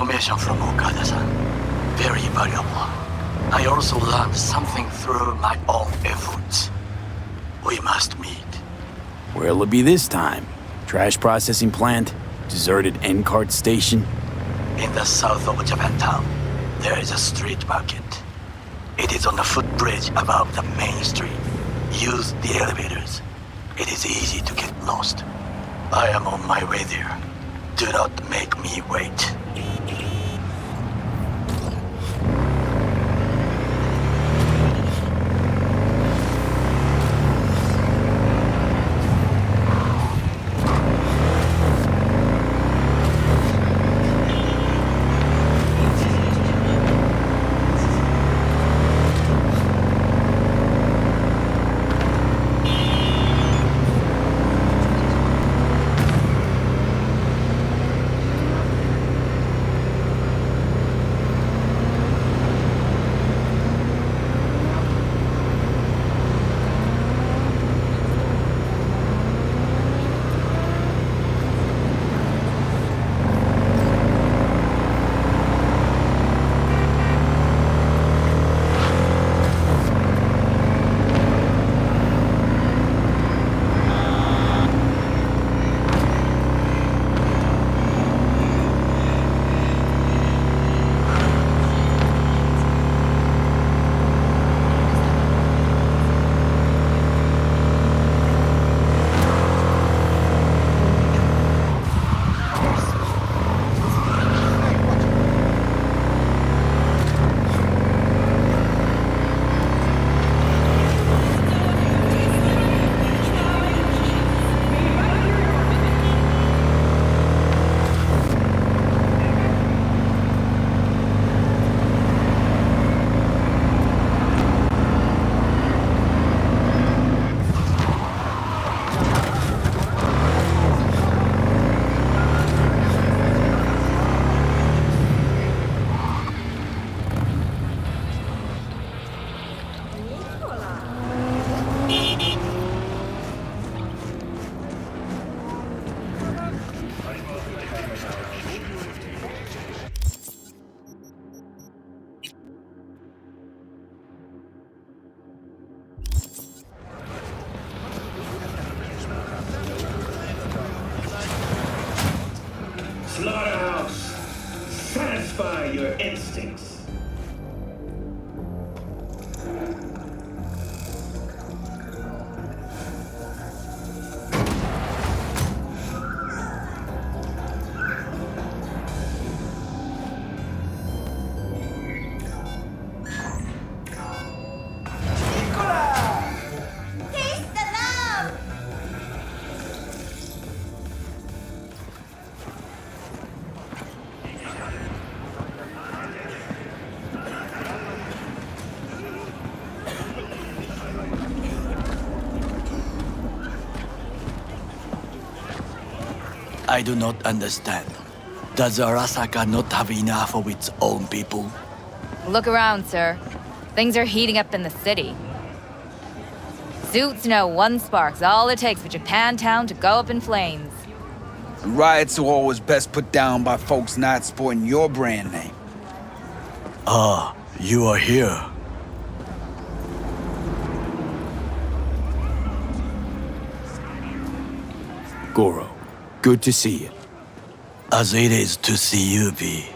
information from Okada-san. Very valuable. I also learned something through my own efforts. We must meet. Where'll it be this time? Trash processing plant? Deserted N-cart station? In the south of Japantown, there is a street market. It is on the footbridge above the main street. Use the elevators. It is easy to get lost. I am on my way there. Do not make me wait. Slaughterhouse, satisfy your instincts. I do not understand. Does Arasaka not have enough of its own people? Look around, sir. Things are heating up in the city. Suits know one spark's all it takes for Japantown to go up in flames. Riots are always best put down by folks not sporting your brand name. Ah, you are here. Goro, good to see you. As it is to see you, B.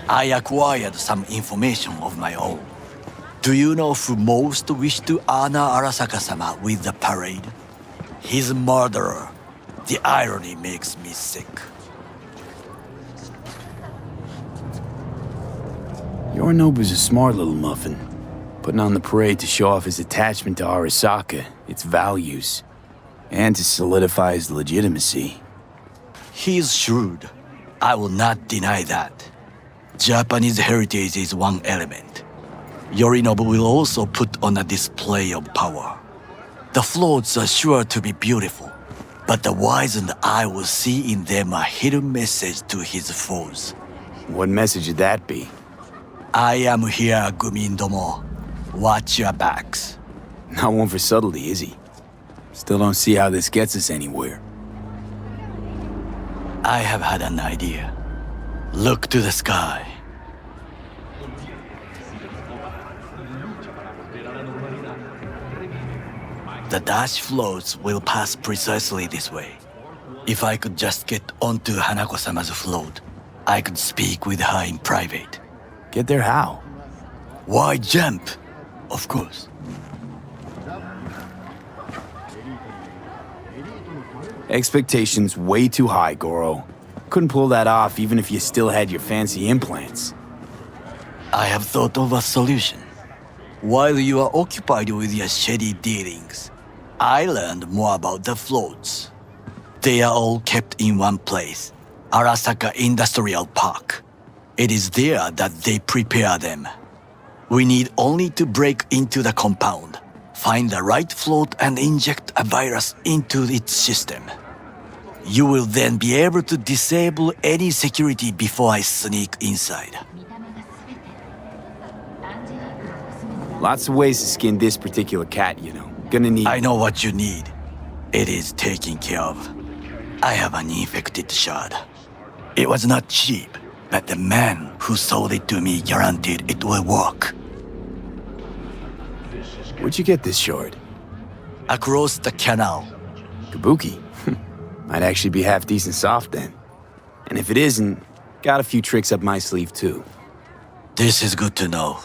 I acquired some information of my own. Do you know who most wished to honor Arasaka-sama with the parade? His murderer. The irony makes me sick. Yorinobu's a smart little muffin, putting on the parade to show off his attachment to Arasaka, its values, and to solidify his legitimacy. He's shrewd. I will not deny that. Japanese heritage is one element. Yorinobu will also put on a display of power. The floats are sure to be beautiful, but the wizened eye will see in them a hidden message to his foes. What message would that be? I am here, Gumindomo. Watch your backs. Not one for subtlety, is he? Still don't see how this gets us anywhere. I have had an idea. Look to the sky. The dash floats will pass precisely this way. If I could just get onto Hanako-sama's float, I could speak with her in private. Get there how? Why jump? Of course. Expectations way too high, Goro. Couldn't pull that off even if you still had your fancy implants. I have thought of a solution. While you are occupied with your shady dealings, I learned more about the floats. They are all kept in one place, Arasaka Industrial Park. It is there that they prepare them. We need only to break into the compound, find the right float and inject a virus into its system. You will then be able to disable any security before I sneak inside. Lots of ways to skin this particular cat, you know. Gonna need... I know what you need. It is taken care of. I have an infected shard. It was not cheap, but the man who sold it to me guaranteed it will work. Where'd you get this shard? Across the canal. Kabuki? Might actually be half decent soft then. And if it isn't, got a few tricks up my sleeve too. This is good to know.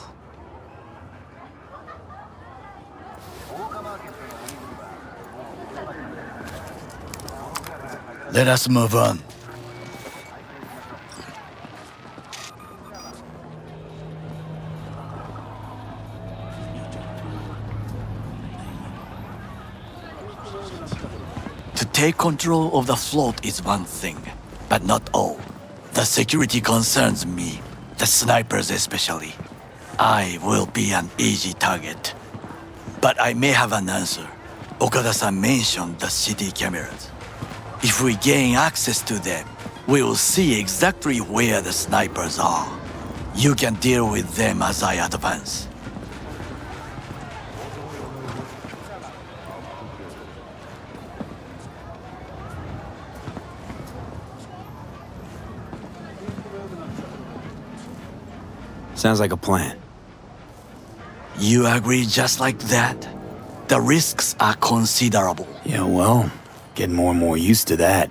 Let us move on. To take control of the float is one thing, but not all. The security concerns me, the snipers especially. I will be an easy target. But I may have an answer. Okada-san mentioned the city cameras. If we gain access to them, we will see exactly where the snipers are. You can deal with them as I advance. Sounds like a plan. You agree just like that? The risks are considerable. Yeah, well, getting more and more used to that.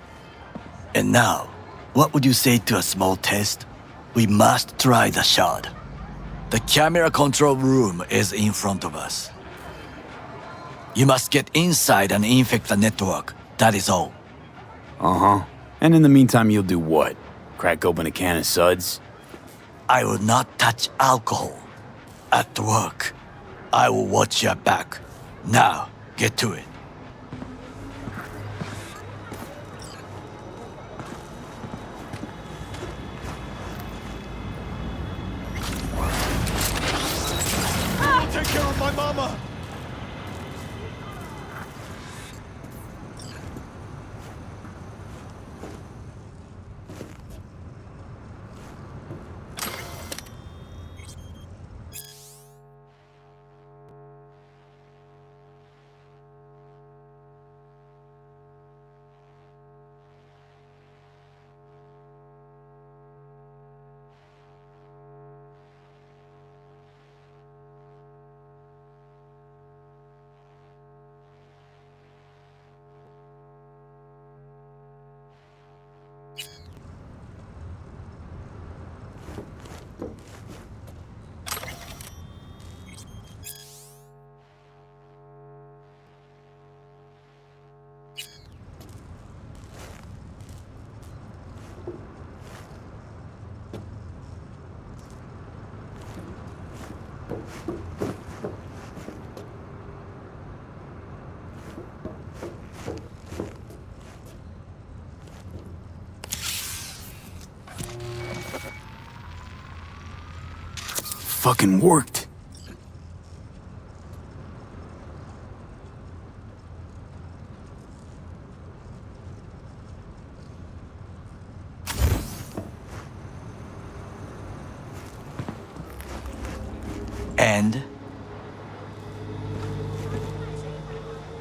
And now, what would you say to a small test? We must try the shard. The camera control room is in front of us. You must get inside and infect the network, that is all. Uh-huh. And in the meantime, you'll do what? Crack open a can of suds? I will not touch alcohol. At work, I will watch your back. Now, get to it. Take care of my mama! Fucking worked. And?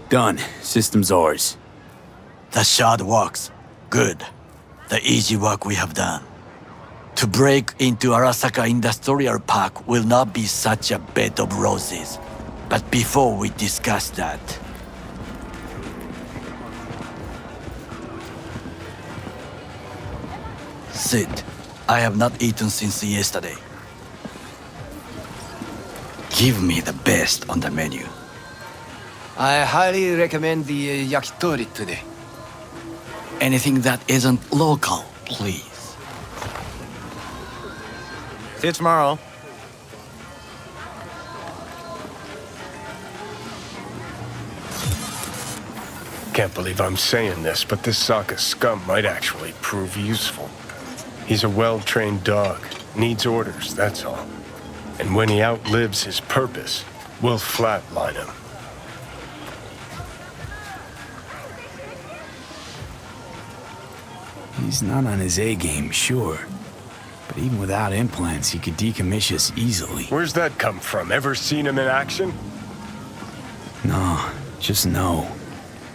Done. System's ours. The shard works. Good. the easy work we have done. To break into Arasaka Industrial Park will not be such a bed of roses. But before we discuss that, sit. I have not eaten since yesterday. Give me the best on the menu. I highly recommend the yakitori today. Anything that isn't local, please. See you tomorrow. Can't believe I'm saying this, but this Sokka scum might actually prove useful. He's a well-trained dog, needs orders, that's all. And when he outlives his purpose, we'll flatline him. He's not on his A-game, sure. But even without implants, he could decommission us easily. Where's that come from? Ever seen him in action? No, just no.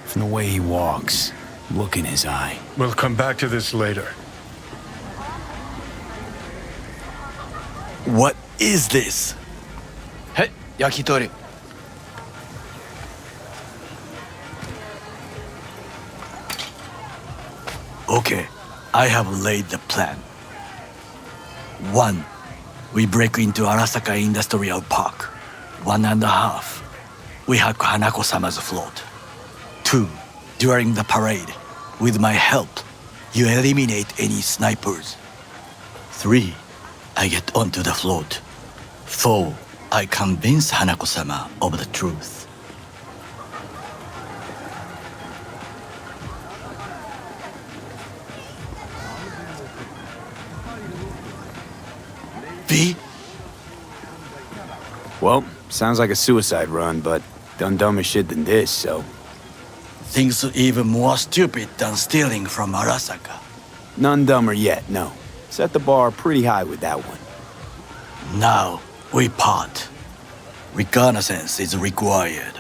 From the way he walks, look in his eye. We'll come back to this later. What is this? Hey, yakitori. Okay, I have laid the plan. 1. We break into Arasaka Industrial Park. 1.5. We hack Hanako-sama's float. 2. During the parade, with my help, you eliminate any snipers. 3. I get onto the float. 4. I convince Hanako-sama of the truth. V? Well, sounds like a suicide run, but done dumber shit than this, so... Things even more stupid than stealing from Arasaka. None dumber yet, no. Set the bar pretty high with that one. Now, we part. Reconnaissance is required.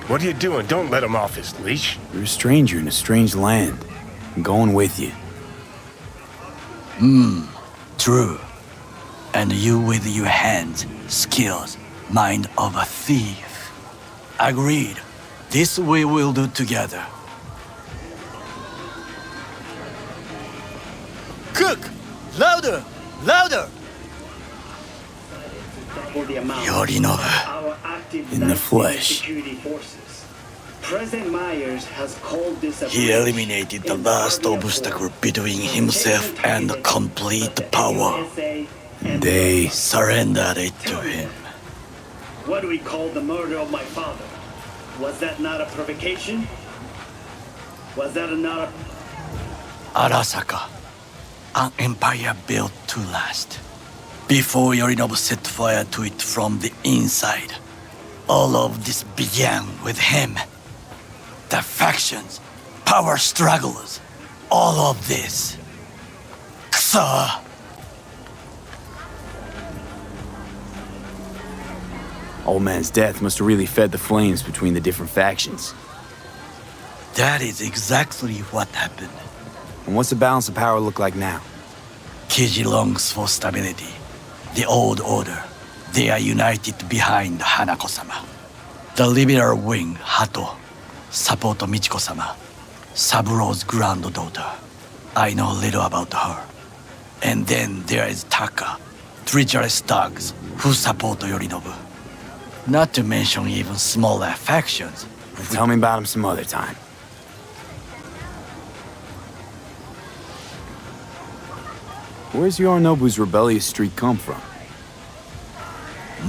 What are you doing? Don't let him off his leash. You're a stranger in a strange land. I'm going with you. True. And you with your hands, skills, mind of a thief. Agreed. This we will do together. Cook! Louder! Louder! Yorinobu. In the flesh. President Myers has called this a He eliminated the last obstacle between himself and complete power. They... Surrendered it to him. What do we call the murder of my father? Was that not a provocation? Was that not a... Arasaka, an empire built to last. Before Yorinobu set fire to it from the inside, all of this began with him. The factions, power struggles, all of this. Kusa! Old man's death must have really fed the flames between the different factions. That is exactly what happened. And what's the balance of power look like now? Kiji longs for stability. The old order. They are united behind Hanako-sama. The liberal wing, Hato, support Michiko-sama, Saburo's granddaughter. I know little about her. And then there is Taka, treacherous dogs who support Yorinobu. Not to mention even smaller factions. Tell me about him some other time. Where's Yorinobu's rebellious streak come from?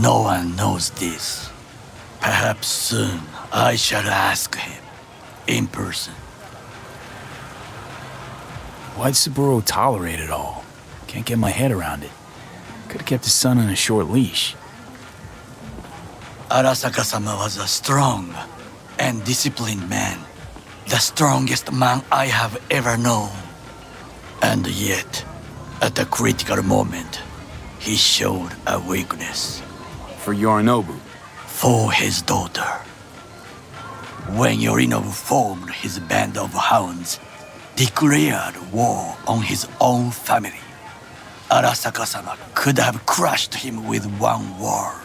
No one knows this. Perhaps soon I shall ask him in person. Why'd Saburo tolerate it all? Can't get my head around it. Could have kept his son on a short leash. Arasaka-sama was a strong and disciplined man. The strongest man I have ever known. And yet, at a critical moment, he showed a weakness. For Yorinobu. For his daughter. When Yorinobu formed his band of hounds, declared war on his own family, Arasaka-sama could have crushed him with one word.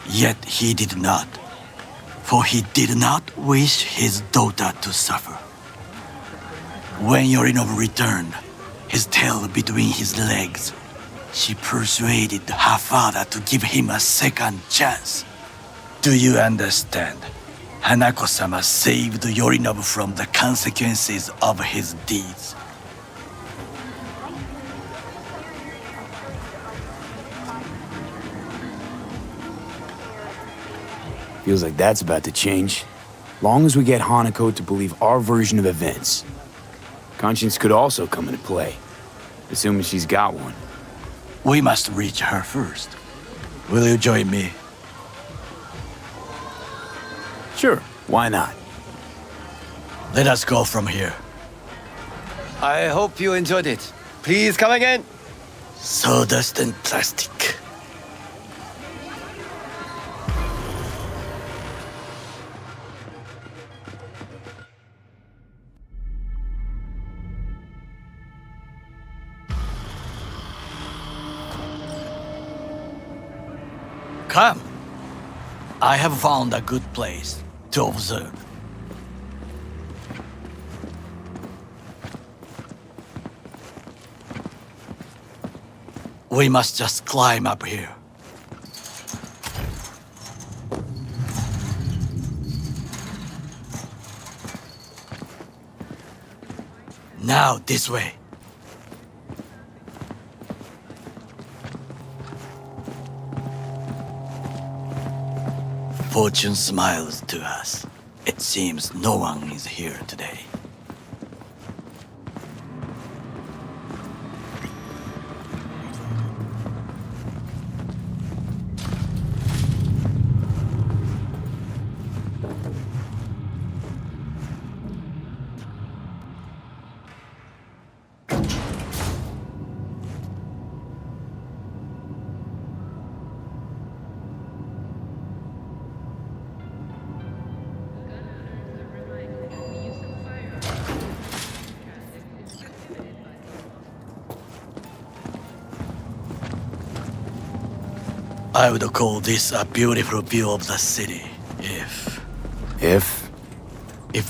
Yet he did not, for he did not wish his daughter to suffer. When Yorinobu returned, his tail between his legs, she persuaded her father to give him a second chance. Do you understand? Hanako-sama saved Yorinobu from the consequences of his deeds. Feels like that's about to change. Long as we get Hanako to believe our version of events. Conscience could also come into play, assuming she's got one. We must reach her first. Will you join me? Sure, why not? Let us go from here. I hope you enjoyed it. Please come again. Sawdust and plastic. Come. I have found a good place to observe. We must just climb up here. Now this way. Fortune smiles to us. It seems no one is here today. I would call this a beautiful view of the city, if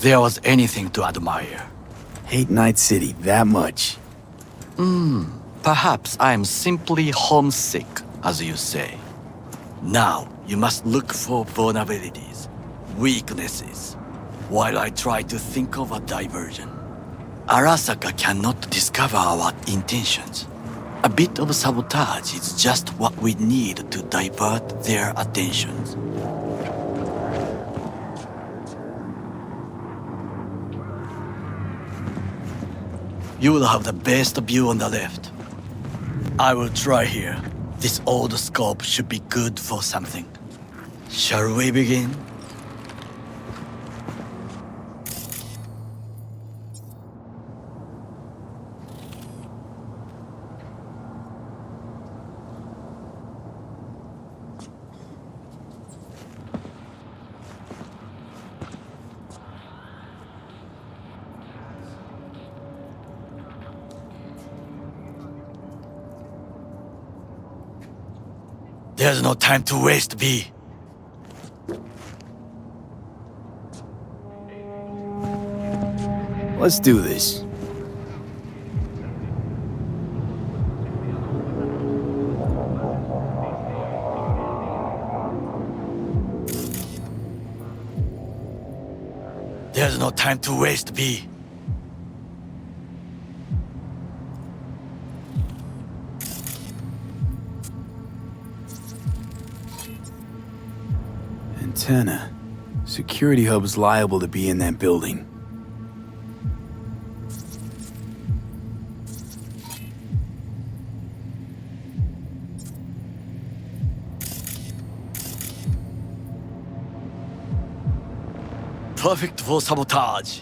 there was anything to admire. Hate Night City that much. Perhaps I'm simply homesick, as you say. Now, you must look for vulnerabilities, weaknesses, while I try to think of a diversion. Arasaka cannot discover our intentions. A bit of sabotage is just what we need to divert their attentions. You will have the best view on the left. I will try here. This old scope should be good for something. Shall we begin? There's no time to waste, B. Let's do this. There's no time to waste, B. Antenna. Security hub's liable to be in that building. Perfect for sabotage.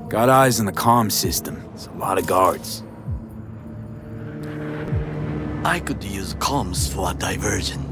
Got eyes on the comm system. It's a lot of guards. I could use comms for a diversion.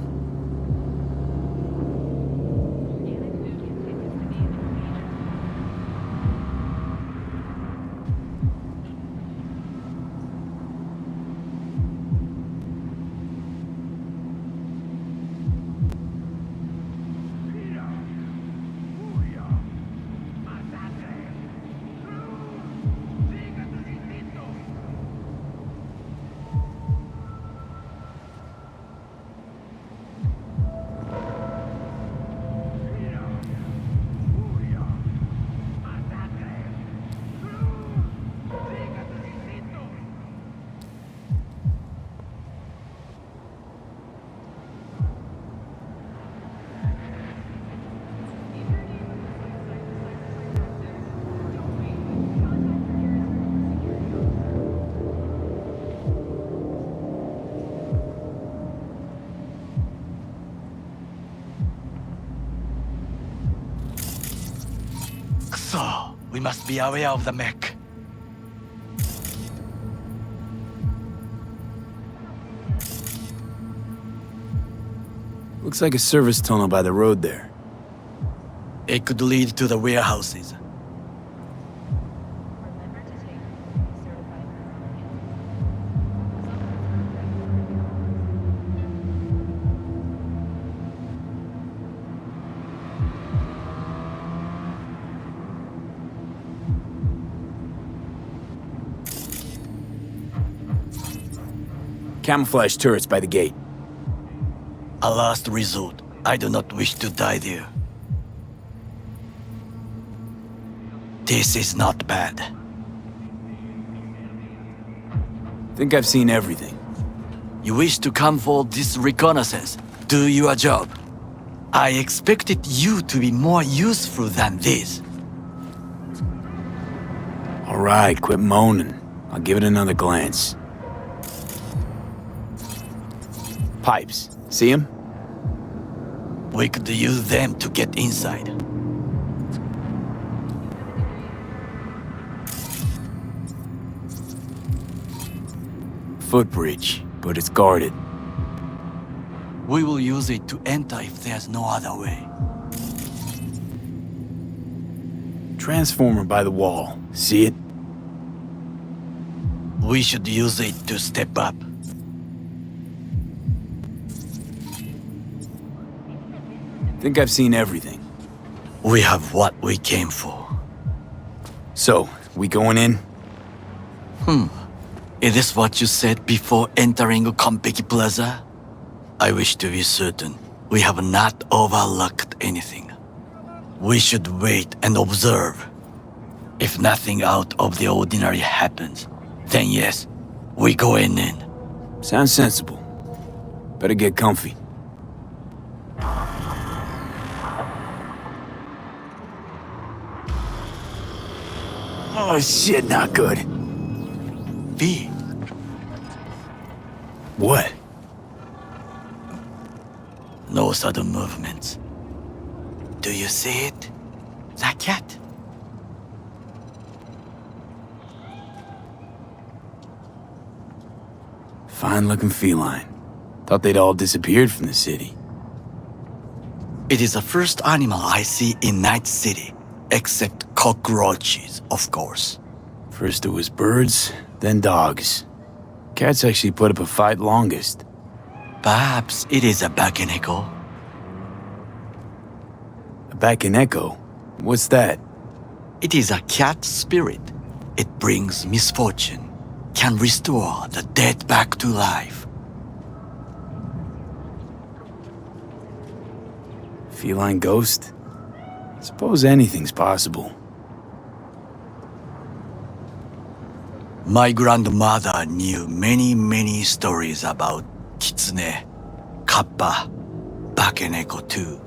So, we must be aware of the mech. Looks like a service tunnel by the road there. It could lead to the warehouses. Camouflage turrets by the gate. A last resort. I do not wish to die there. This is not bad. Think I've seen everything. You wish to come for this reconnaissance? Do your job. I expected you to be more useful than this. All right, quit moaning. I'll give it another glance. Pipes. See them? We could use them to get inside. Footbridge, but it's guarded. We will use it to enter if there's no other way. Transformer by the wall. See it? We should use it to step up. Think I've seen everything. We have what we came for. So, we going in? Is this what you said before entering Konpeki Plaza? I wish to be certain we have not overlooked anything. We should wait and observe. If nothing out of the ordinary happens, then yes, we go in. Sounds sensible. Better get comfy. Oh shit, not good. V, What? no sudden movements. Do you see it? That cat? Fine-looking feline. Thought they'd all disappeared from the city. It is the first animal I see in Night City, except cockroaches, of course. First it was birds, then dogs. Cats actually put up a fight longest. Perhaps it is a Bakeneko. A Bakeneko? What's that? It is a cat spirit. It brings misfortune, can restore the dead back to life. Feline ghost? Suppose anything's possible. My grandmother knew many stories about Kitsune, Kappa, Bakeneko too.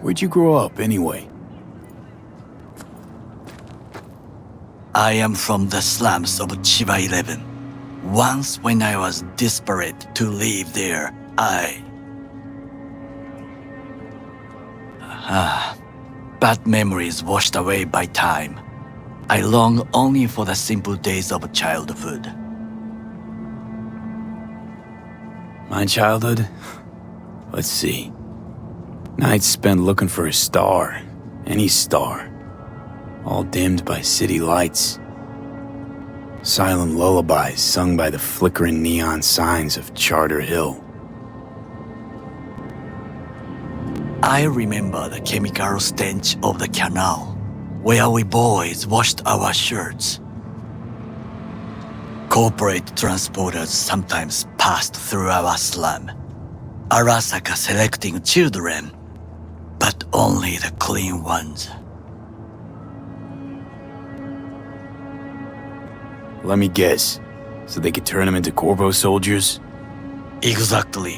Where'd you grow up, anyway? I am from the slums of Chiba 11. Once when I was desperate to live there, bad memories washed away by time. I long only for the simple days of childhood. My childhood? Let's see. Nights spent looking for a star. Any star. All dimmed by city lights. Silent lullabies sung by the flickering neon signs of Charter Hill. I remember the chemical stench of the canal, where we boys washed our shirts. Corporate transporters sometimes passed through our slum, Arasaka selecting children, but only the clean ones. Let me guess. So they could turn them into Corpo soldiers? Exactly.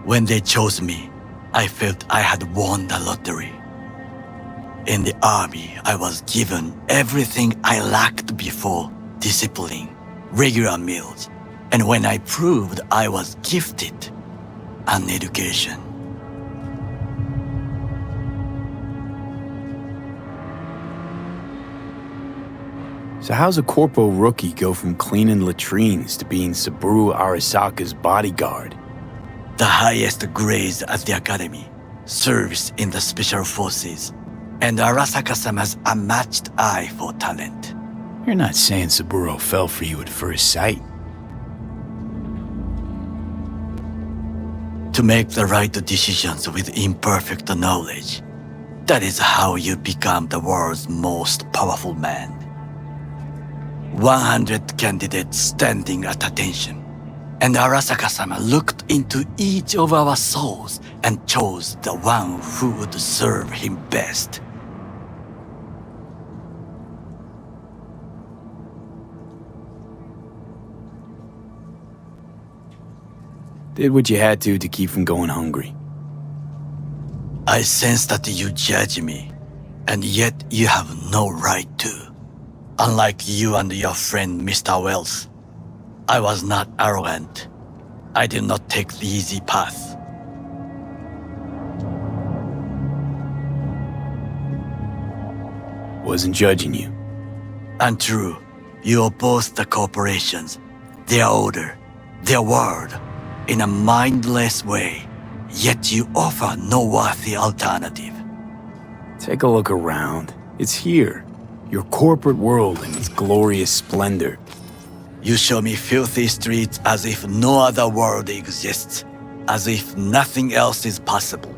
When they chose me, I felt I had won the lottery. In the army, I was given everything I lacked before: discipline, regular meals, and when I proved I was gifted, an education. So how's a Corpo rookie go from cleaning latrines to being Saburo Arasaka's bodyguard? The highest grades at the academy, service in the special forces, and Arasaka-sama's unmatched eye for talent. You're not saying Saburo fell for you at first sight. To make the right decisions with imperfect knowledge, that is how you become the world's most powerful man. 100 candidates standing at attention, and Arasaka-sama looked into each of our souls and chose the one who would serve him best. Did what you had to keep from going hungry. I sense that you judge me, and yet you have no right to. Unlike you and your friend Mr. Wells, I was not arrogant. I did not take the easy path. Wasn't judging you. Untrue, you oppose the corporations, their order, their word, in a mindless way, yet you offer no worthy alternative. Take a look around. It's here. Your corporate world in its glorious splendor. You show me filthy streets as if no other world exists, as if nothing else is possible.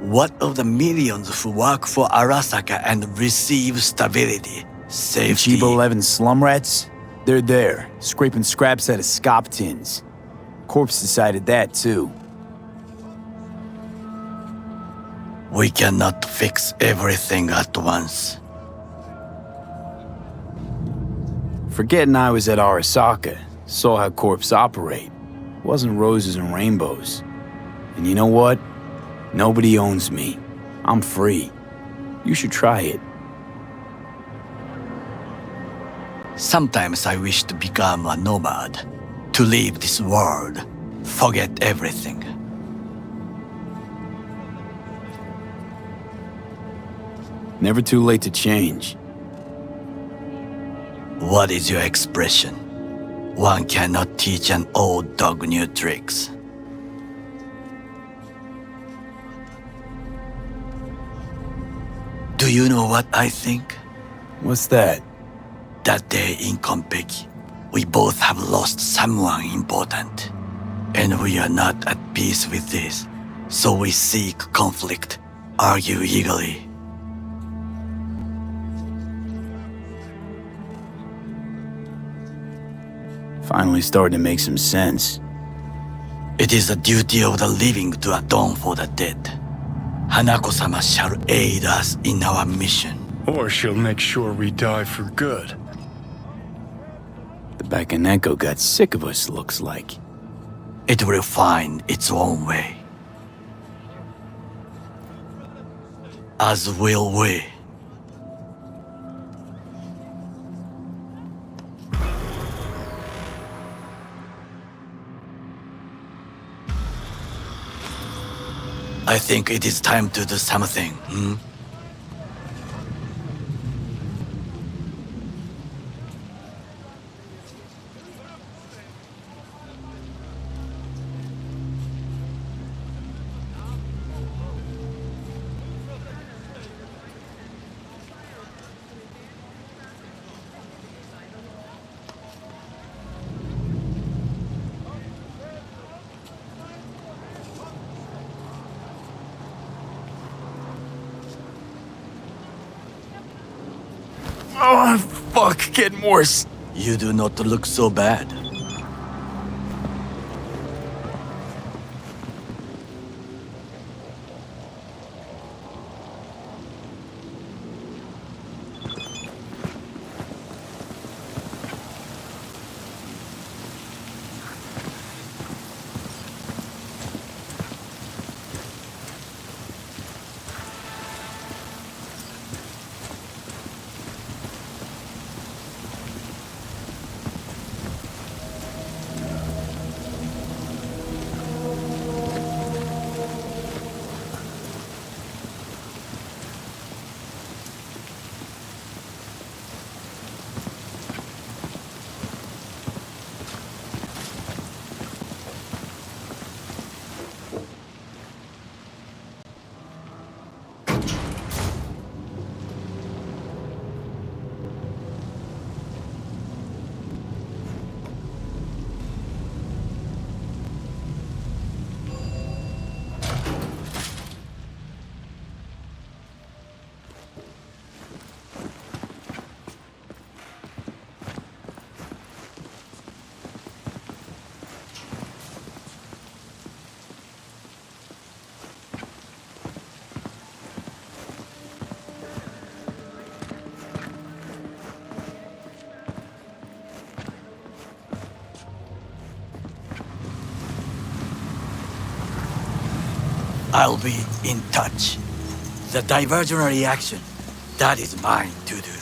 What of the millions who work for Arasaka and receive stability, safety? Chiba 11 slum rats? They're there, scraping scraps out of scop tins. Corpse decided that too. We cannot fix everything at once. Forgetting I was at Arasaka, saw how corps operate. Wasn't roses and rainbows. And you know what? Nobody owns me. I'm free. You should try it. Sometimes I wish to become a nomad, to leave this world, forget everything. Never too late to change. What is your expression? One cannot teach an old dog new tricks. Do you know what I think? What's that? That day in Konpeki, we both have lost someone important. And we are not at peace with this, so we seek conflict, argue eagerly. Finally starting to make some sense. It is the duty of the living to atone for the dead. Hanako-sama shall aid us in our mission. Or she'll make sure we die for good. The Bakaneko got sick of us, looks like. It will find its own way. As will we. I think it is time to do something, Oh, fuck, getting worse. You do not look so bad. I'll be in touch. The diversionary action, that is mine to do.